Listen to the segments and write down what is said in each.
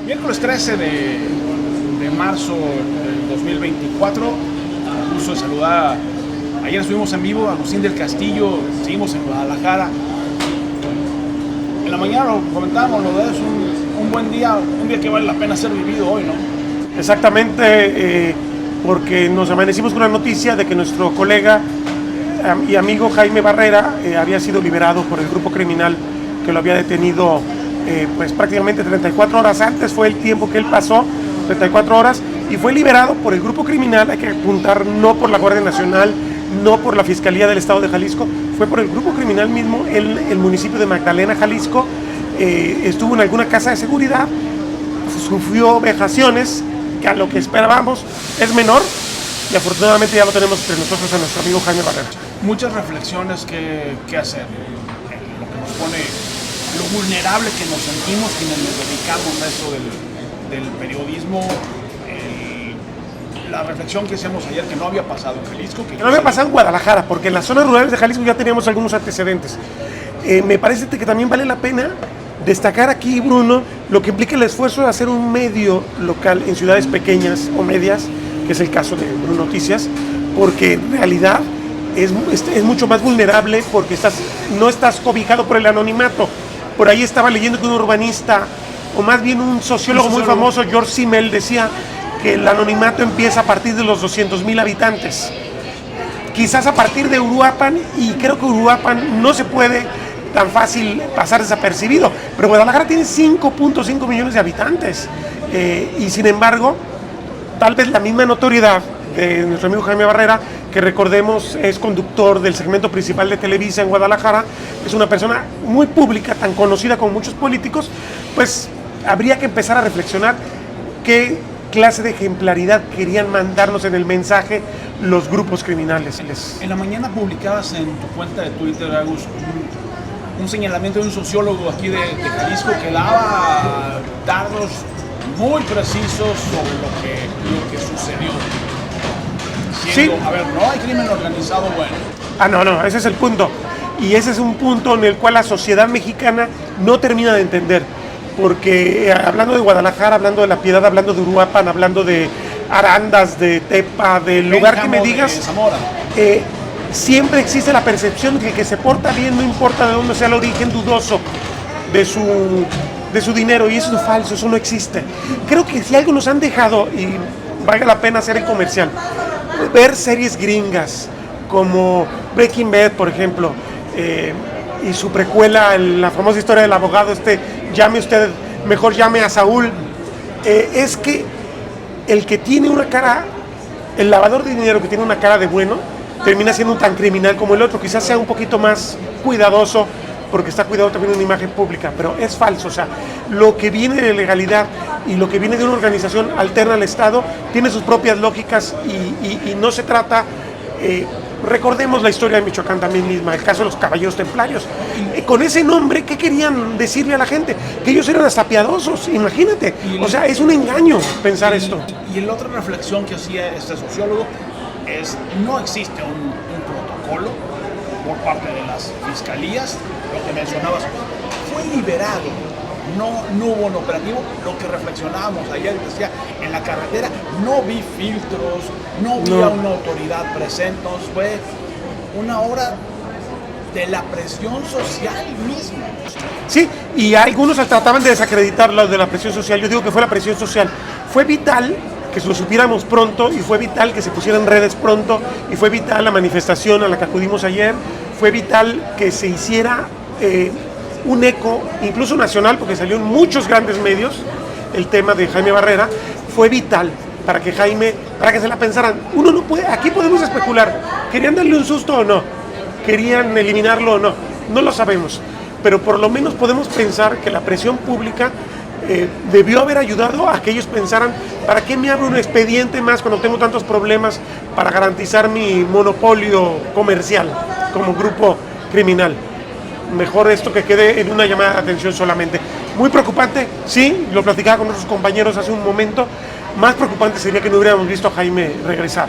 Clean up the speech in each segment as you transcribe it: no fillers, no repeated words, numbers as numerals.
Miércoles 13 de marzo del 2024, gusto de saludar. Ayer estuvimos en vivo, Agustín del Castillo, seguimos en Guadalajara. En la mañana lo comentábamos, lo de es un buen día, un día que vale la pena ser vivido hoy, ¿no? Exactamente, porque nos amanecimos con la noticia de que nuestro colega y amigo Jaime Barrera había sido liberado por el grupo criminal que lo había detenido pues prácticamente 34 horas antes, fue el tiempo que él pasó, 34 horas, y fue liberado por el grupo criminal. Hay que apuntar, no por la Guardia Nacional, no por la Fiscalía del Estado de Jalisco, fue por el grupo criminal mismo, el municipio de Magdalena, Jalisco. Estuvo en alguna casa de seguridad, sufrió vejaciones, que a lo que esperábamos es menor, y afortunadamente ya lo tenemos entre nosotros a nuestro amigo Jaime Barrera. Muchas reflexiones que hacer, lo que nos pone, lo vulnerable que nos sentimos quienes nos dedicamos a esto del periodismo. La reflexión que hacemos ayer, que no había pasado en Jalisco. Que no había pasado en Guadalajara, porque en las zonas rurales de Jalisco ya teníamos algunos antecedentes. Me parece que también vale la pena destacar aquí, Bruno, lo que implica el esfuerzo de hacer un medio local en ciudades pequeñas o medias, que es el caso de Bruno Noticias, porque en realidad es mucho más vulnerable, porque no estás cobijado por el anonimato. Por ahí estaba leyendo que un urbanista, o más bien un sociólogo muy famoso, George Simmel, decía que el anonimato empieza a partir de los 200,000 habitantes. Quizás a partir de Uruapan, y creo que Uruapan no se puede tan fácil pasar desapercibido, pero Guadalajara tiene 5.5 millones de habitantes, y sin embargo, tal vez la misma notoriedad de nuestro amigo Jaime Barrera, que recordemos es conductor del segmento principal de Televisa en Guadalajara, es una persona muy pública, tan conocida como muchos políticos, pues habría que empezar a reflexionar qué clase de ejemplaridad querían mandarnos en el mensaje los grupos criminales. En la mañana publicabas en tu cuenta de Twitter, Agus, un señalamiento de un sociólogo aquí de Jalisco que daba datos muy precisos sobre lo que sucedió. Siendo, Sí. A ver, no hay crimen organizado bueno. No, ese es el punto. Y ese es un punto en el cual la sociedad mexicana no termina de entender. Porque hablando de Guadalajara, hablando de La Piedad, hablando de Uruapan, hablando de Arandas, de Tepa, del lugar que me digas, siempre existe la percepción de que el que se porta bien, no importa de dónde sea el origen dudoso de su dinero, y eso es falso, eso no existe. Creo que si algo nos han dejado, y valga la pena hacer el comercial, ver series gringas como Breaking Bad, por ejemplo, y su precuela, la famosa historia del abogado llame usted, mejor llame a Saúl, es que el que tiene una cara, el lavador de dinero que tiene una cara de bueno, termina siendo tan criminal como el otro. Quizás sea un poquito más cuidadoso, porque está cuidado también en una imagen pública, pero es falso. O sea, lo que viene de legalidad y lo que viene de una organización alterna al Estado tiene sus propias lógicas, y no se trata... recordemos la historia de Michoacán también misma, el caso de los caballeros templarios. Con ese nombre, ¿qué querían decirle a la gente? Que ellos eran hasta piadosos, imagínate. O sea, es un engaño pensar esto. Y la otra reflexión que hacía este sociólogo es: no existe un protocolo por parte de las fiscalías. Lo que mencionabas, fue liberado, no hubo un operativo. Lo que reflexionábamos ayer, decía, en la carretera no vi filtros, no había una autoridad presente. Fue una hora de la presión social misma. Sí, y algunos trataban de desacreditar lo de la presión social. Yo digo que fue la presión social. Fue vital que lo supiéramos pronto, y fue vital que se pusiera en redes pronto, y fue vital la manifestación a la que acudimos ayer, fue vital que se hiciera un eco, incluso nacional, porque salió en muchos grandes medios el tema de Jaime Barrera. Fue vital para que se la pensaran. Uno no puede, aquí podemos especular, ¿querían darle un susto o no? ¿Querían eliminarlo o no? No lo sabemos, pero por lo menos podemos pensar que la presión pública debió haber ayudado a que ellos pensaran: ¿para qué me abro un expediente más cuando tengo tantos problemas para garantizar mi monopolio comercial como grupo criminal? Mejor esto que quede en una llamada de atención solamente. Muy preocupante, sí, lo platicaba con nuestros compañeros hace un momento. Más preocupante sería que no hubiéramos visto a Jaime regresar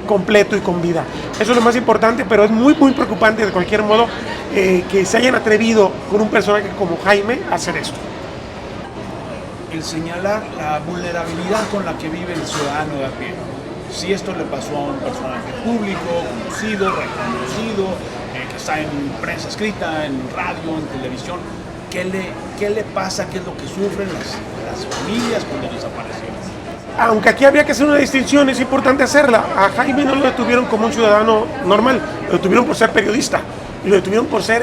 completo y con vida. Eso es lo más importante, pero es muy preocupante de cualquier modo que se hayan atrevido con un personaje como Jaime a hacer esto. el señalar la vulnerabilidad con la que vive el ciudadano de a pie. Si esto le pasó a un personaje público, conocido, reconocido, que está en prensa escrita, en radio, en televisión, ¿qué le pasa? ¿Qué es lo que sufren las familias cuando desaparecen? Aunque aquí habría que hacer una distinción, es importante hacerla. A Jaime no lo detuvieron como un ciudadano normal, lo detuvieron por ser periodista, y lo detuvieron por ser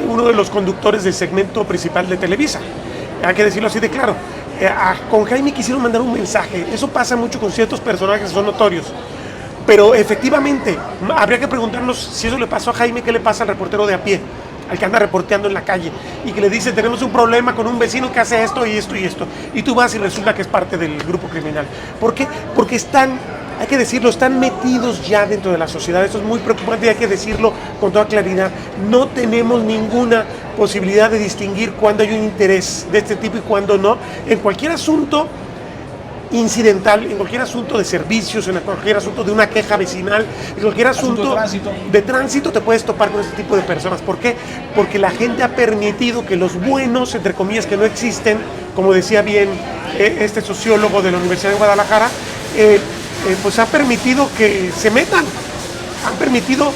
uno de los conductores del segmento principal de Televisa. Hay que decirlo así de claro. Con Jaime quisieron mandar un mensaje. Eso pasa mucho con ciertos personajes que son notorios. Pero efectivamente, habría que preguntarnos si eso le pasó a Jaime, ¿qué le pasa al reportero de a pie? Al que anda reporteando en la calle y que le dice, tenemos un problema con un vecino que hace esto y esto y esto. Y tú vas y resulta que es parte del grupo criminal. ¿Por qué? Porque están, hay que decirlo, están metidos ya dentro de la sociedad. Esto es muy preocupante y hay que decirlo con toda claridad. No tenemos ninguna posibilidad de distinguir cuándo hay un interés de este tipo y cuándo no. En cualquier asunto incidental, en cualquier asunto de servicios, en cualquier asunto de una queja vecinal, en cualquier asunto de tránsito te puedes topar con este tipo de personas. ¿Por qué? Porque la gente ha permitido que los buenos, entre comillas, que no existen, como decía bien este sociólogo de la Universidad de Guadalajara, pues ha permitido que se metan, han permitido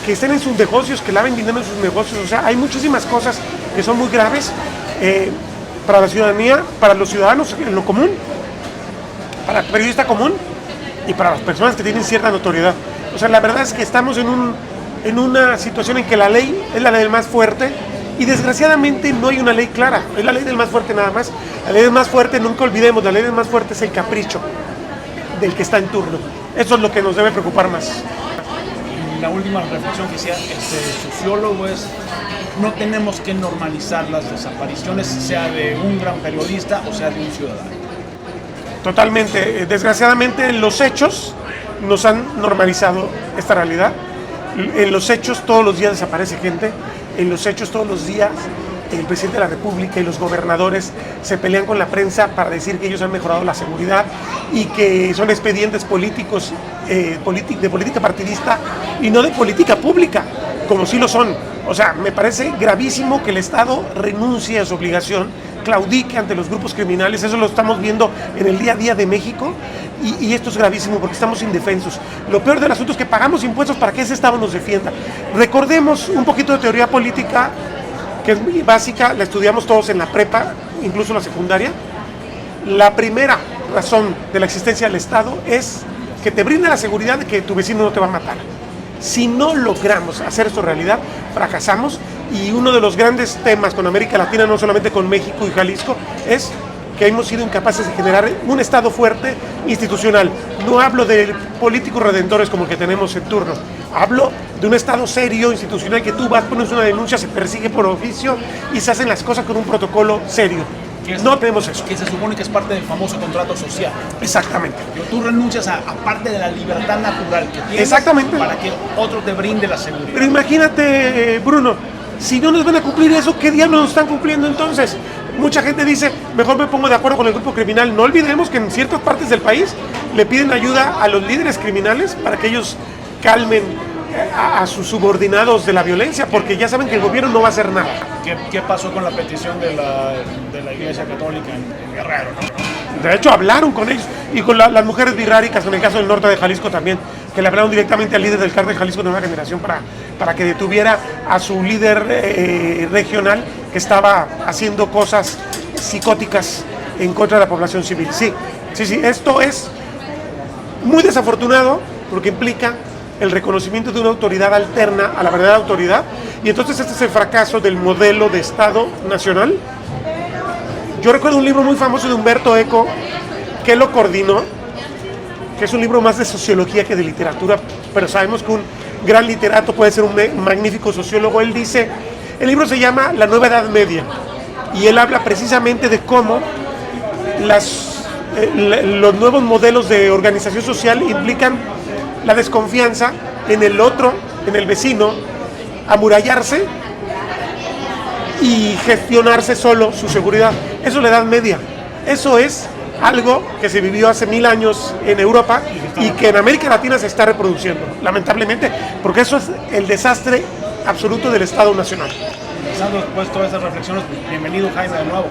que estén en sus negocios, que laven dinero en sus negocios. O sea, hay muchísimas cosas que son muy graves para la ciudadanía, para los ciudadanos en lo común, para el periodista común y para las personas que tienen cierta notoriedad. O sea, la verdad es que estamos en una situación en que la ley es la del más fuerte y desgraciadamente no hay una ley clara, es la ley del más fuerte nada más. La ley del más fuerte, nunca olvidemos, la ley del más fuerte es el capricho del que está en turno. Eso es lo que nos debe preocupar más. La última reflexión que hacía este sociólogo es: no tenemos que normalizar las desapariciones, sea de un gran periodista o sea de un ciudadano. Totalmente. Desgraciadamente los hechos nos han normalizado esta realidad. En los hechos todos los días desaparece gente. En los hechos todos los días el presidente de la República y los gobernadores se pelean con la prensa para decir que ellos han mejorado la seguridad y que son expedientes políticos de política partidista y no de política pública, como sí lo son. O sea, me parece gravísimo que el Estado renuncie a su obligación, claudique ante los grupos criminales. Eso lo estamos viendo en el día a día de México y esto es gravísimo porque estamos indefensos. Lo peor del asunto es que pagamos impuestos para que ese Estado nos defienda. Recordemos un poquito de teoría política, que es muy básica, la estudiamos todos en la prepa, incluso en la secundaria. La primera razón de la existencia del Estado es que te brinda la seguridad de que tu vecino no te va a matar. Si no logramos hacer esto realidad, fracasamos, y uno de los grandes temas con América Latina, no solamente con México y Jalisco, es que hemos sido incapaces de generar un Estado fuerte institucional. No hablo de políticos redentores como el que tenemos en turno, hablo de un Estado serio, institucional, que tú vas, pones una denuncia, se persigue por oficio y se hacen las cosas con un protocolo serio. No tenemos eso. Que se supone que es parte del famoso contrato social. Exactamente. Tú renuncias a parte de la libertad natural que tienes. Exactamente. Para que otro te brinde la seguridad. Pero imagínate, Bruno, si no nos van a cumplir eso, ¿qué diablos nos están cumpliendo entonces? Mucha gente dice, mejor me pongo de acuerdo con el grupo criminal. No olvidemos que en ciertas partes del país le piden ayuda a los líderes criminales para que ellos calmen a sus subordinados de la violencia, porque ya saben que el gobierno no va a hacer nada. ¿Qué pasó con la petición de la Iglesia Católica en Guerrero, ¿no? De hecho, hablaron con ellos y con las mujeres birráricas, en el caso del norte de Jalisco también, que le hablaron directamente al líder del cártel Jalisco Nueva Generación para que detuviera a su líder regional, que estaba haciendo cosas psicóticas en contra de la población civil. Sí, esto es muy desafortunado porque implica el reconocimiento de una autoridad alterna a la verdadera autoridad, y entonces este es el fracaso del modelo de Estado nacional. Yo recuerdo un libro muy famoso de Humberto Eco, que lo coordinó, que es un libro más de sociología que de literatura, pero sabemos que un gran literato puede ser un magnífico sociólogo. Él dice, el libro se llama La Nueva Edad Media, y él habla precisamente de cómo los nuevos modelos de organización social implican la desconfianza en el otro, en el vecino, amurallarse y gestionarse solo su seguridad. Eso es la Edad Media. Eso es algo que se vivió hace 1000 años en Europa y que en América Latina se está reproduciendo, lamentablemente, porque eso es el desastre absoluto del Estado nacional. Empezando después todas esas reflexiones, bienvenido Jaime de nuevo.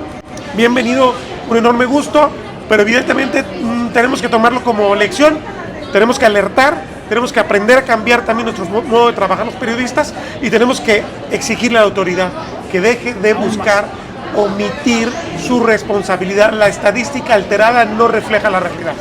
bienvenido, un enorme gusto, pero evidentemente tenemos que tomarlo como lección, tenemos que alertar, tenemos que aprender a cambiar también nuestro modo de trabajar los periodistas y tenemos que exigirle a la autoridad que deje de buscar omitir su responsabilidad. La estadística alterada no refleja la realidad.